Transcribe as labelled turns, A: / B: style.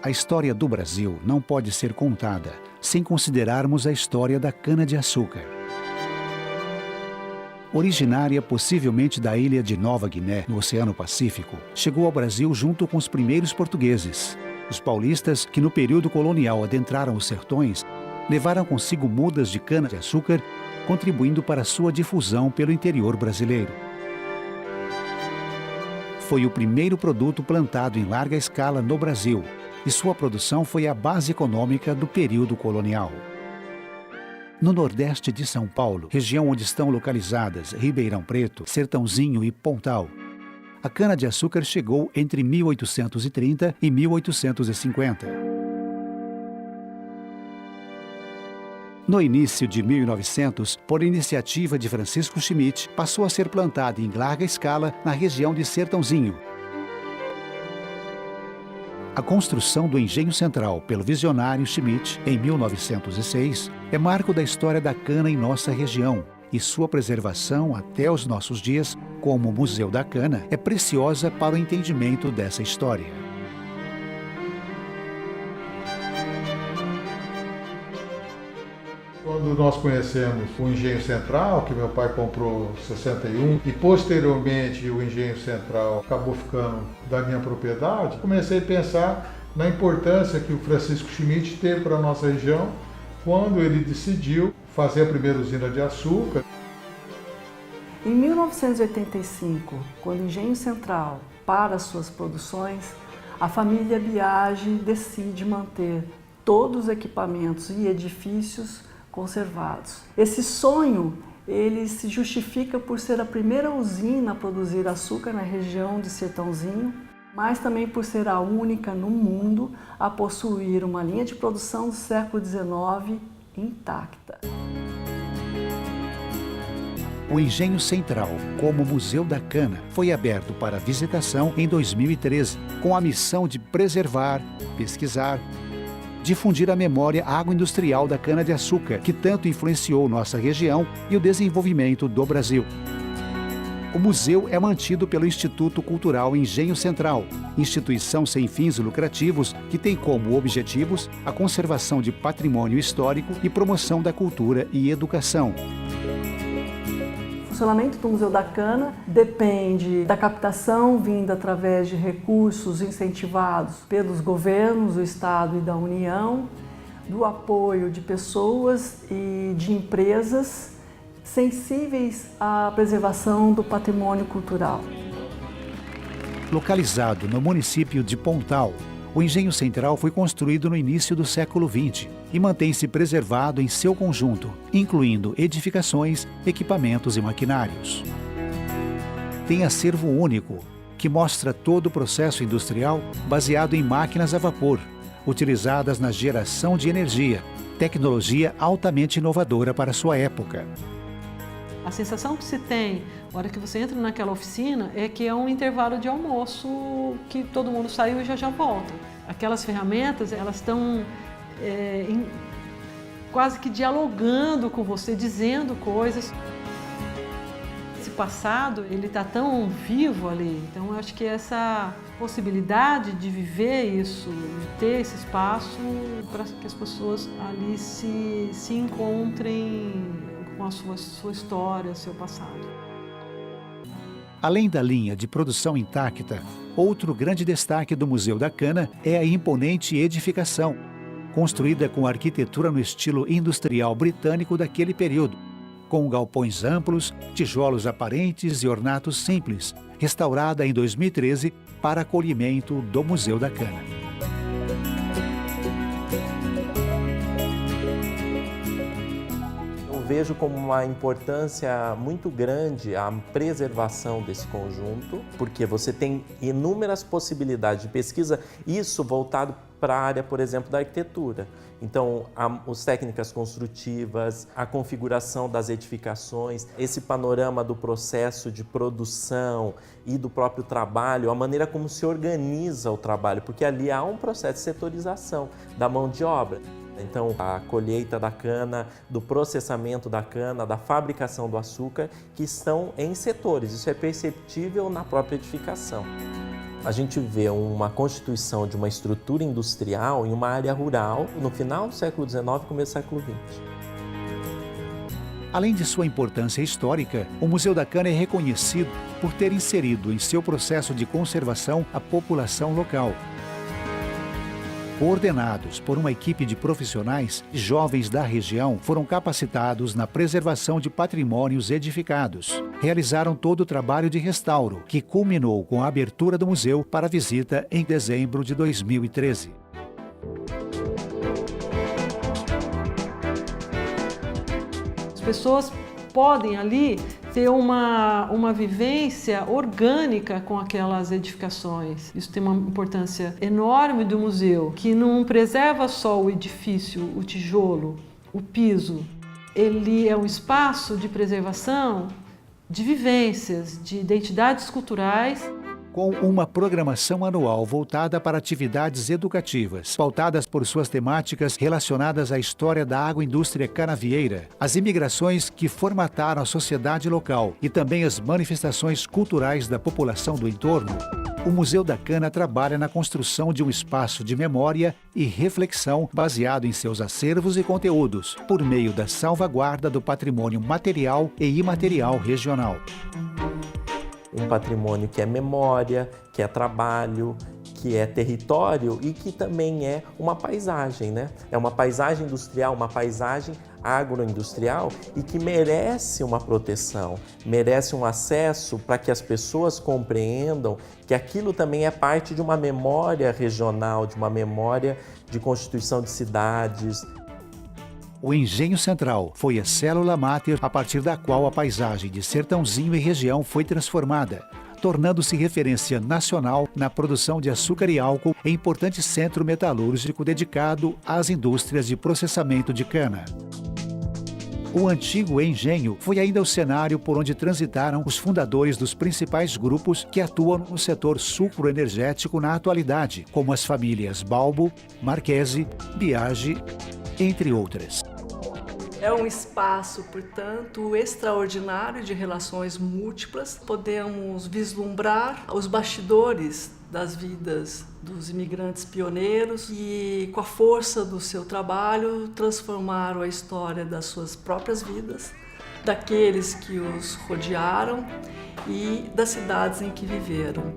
A: A história do Brasil não pode ser contada sem considerarmos a história da cana-de-açúcar. Originária possivelmente da ilha de Nova Guiné, no Oceano Pacífico, chegou ao Brasil junto com os primeiros portugueses. Os paulistas, que no período colonial adentraram os sertões, levaram consigo mudas de cana-de-açúcar, contribuindo para sua difusão pelo interior brasileiro. Foi o primeiro produto plantado em larga escala no Brasil, e sua produção foi a base econômica do período colonial. No nordeste de São Paulo, região onde estão localizadas Ribeirão Preto, Sertãozinho e Pontal, a cana-de-açúcar chegou entre 1830 e 1850. No início de 1900, por iniciativa de Francisco Schmidt, passou a ser plantada em larga escala na região de Sertãozinho. A construção do Engenho Central pelo visionário Schmidt, em 1906, é marco da história da cana em nossa região, e sua preservação até os nossos dias, como Museu da Cana, é preciosa para o entendimento dessa história.
B: Quando nós conhecemos o Engenho Central, que meu pai comprou em 61, e posteriormente o Engenho Central acabou ficando da minha propriedade, comecei a pensar na importância que o Francisco Schmidt teve para a nossa região quando ele decidiu fazer a primeira usina de açúcar.
C: Em 1985, quando o Engenho Central para suas produções, a família Biagi decide manter todos os equipamentos e edifícios conservados. Esse sonho, ele se justifica por ser a primeira usina a produzir açúcar na região de Sertãozinho, mas também por ser a única no mundo a possuir uma linha de produção do século XIX intacta.
A: O Engenho Central, como Museu da Cana, foi aberto para visitação em 2013, com a missão de preservar, pesquisar, difundir a memória agroindustrial da cana-de-açúcar, que tanto influenciou nossa região e o desenvolvimento do Brasil. O museu é mantido pelo Instituto Cultural Engenho Central, instituição sem fins lucrativos que tem como objetivos a conservação de patrimônio histórico e promoção da cultura e educação.
C: O funcionamento do Museu da Cana depende da captação vinda através de recursos incentivados pelos governos do Estado e da União, do apoio de pessoas e de empresas sensíveis à preservação do patrimônio cultural.
A: Localizado no município de Pontal, o Engenho Central foi construído no início do século XX e mantém-se preservado em seu conjunto, incluindo edificações, equipamentos e maquinários. Tem acervo único, que mostra todo o processo industrial baseado em máquinas a vapor, utilizadas na geração de energia, tecnologia altamente inovadora para sua época.
D: A sensação que se tem na hora que você entra naquela oficina é que é um intervalo de almoço que todo mundo saiu e já volta. Aquelas ferramentas, elas estão quase que dialogando com você, dizendo coisas. Esse passado, ele está tão vivo ali, então eu acho que essa possibilidade de viver isso, de ter esse espaço para que as pessoas ali se encontrem com a sua história, seu passado.
A: Além da linha de produção intacta, outro grande destaque do Museu da Cana é a imponente edificação, construída com arquitetura no estilo industrial britânico daquele período, com galpões amplos, tijolos aparentes e ornatos simples, restaurada em 2013 para acolhimento do Museu da Cana.
E: Vejo como uma importância muito grande a preservação desse conjunto, porque você tem inúmeras possibilidades de pesquisa, isso voltado para a área, por exemplo, da arquitetura. Então, as técnicas construtivas, a configuração das edificações, esse panorama do processo de produção e do próprio trabalho, a maneira como se organiza o trabalho, porque ali há um processo de setorização da mão de obra. Então, a colheita da cana, do processamento da cana, da fabricação do açúcar, que estão em setores. Isso é perceptível na própria edificação. A gente vê uma constituição de uma estrutura industrial em uma área rural no final do século XIX e começo do século XX.
A: Além de sua importância histórica, o Museu da Cana é reconhecido por ter inserido em seu processo de conservação a população local. Coordenados por uma equipe de profissionais, jovens da região foram capacitados na preservação de patrimônios edificados. Realizaram todo o trabalho de restauro, que culminou com a abertura do museu para visita em dezembro de 2013.
D: As pessoas podem ali ter uma vivência orgânica com aquelas edificações. Isso tem uma importância enorme do museu, que não preserva só o edifício, o tijolo, o piso. Ele é um espaço de preservação de vivências, de identidades culturais.
A: Com uma programação anual voltada para atividades educativas, pautadas por suas temáticas relacionadas à história da agroindústria canavieira, as imigrações que formataram a sociedade local e também as manifestações culturais da população do entorno, o Museu da Cana trabalha na construção de um espaço de memória e reflexão baseado em seus acervos e conteúdos, por meio da salvaguarda do patrimônio material e imaterial regional.
E: Um patrimônio que é memória, que é trabalho, que é território e que também é uma paisagem, né? É uma paisagem industrial, uma paisagem agroindustrial e que merece uma proteção, merece um acesso para que as pessoas compreendam que aquilo também é parte de uma memória regional, de uma memória de constituição de cidades.
A: O Engenho Central foi a célula máter a partir da qual a paisagem de Sertãozinho e região foi transformada, tornando-se referência nacional na produção de açúcar e álcool e importante centro metalúrgico dedicado às indústrias de processamento de cana. O antigo engenho foi ainda o cenário por onde transitaram os fundadores dos principais grupos que atuam no setor sucroenergético na atualidade, como as famílias Balbo, Marchesi, Biagi, entre outras.
C: É um espaço, portanto, extraordinário de relações múltiplas. Podemos vislumbrar os bastidores das vidas dos imigrantes pioneiros que, com a força do seu trabalho, transformaram a história das suas próprias vidas, daqueles que os rodearam e das cidades em que viveram.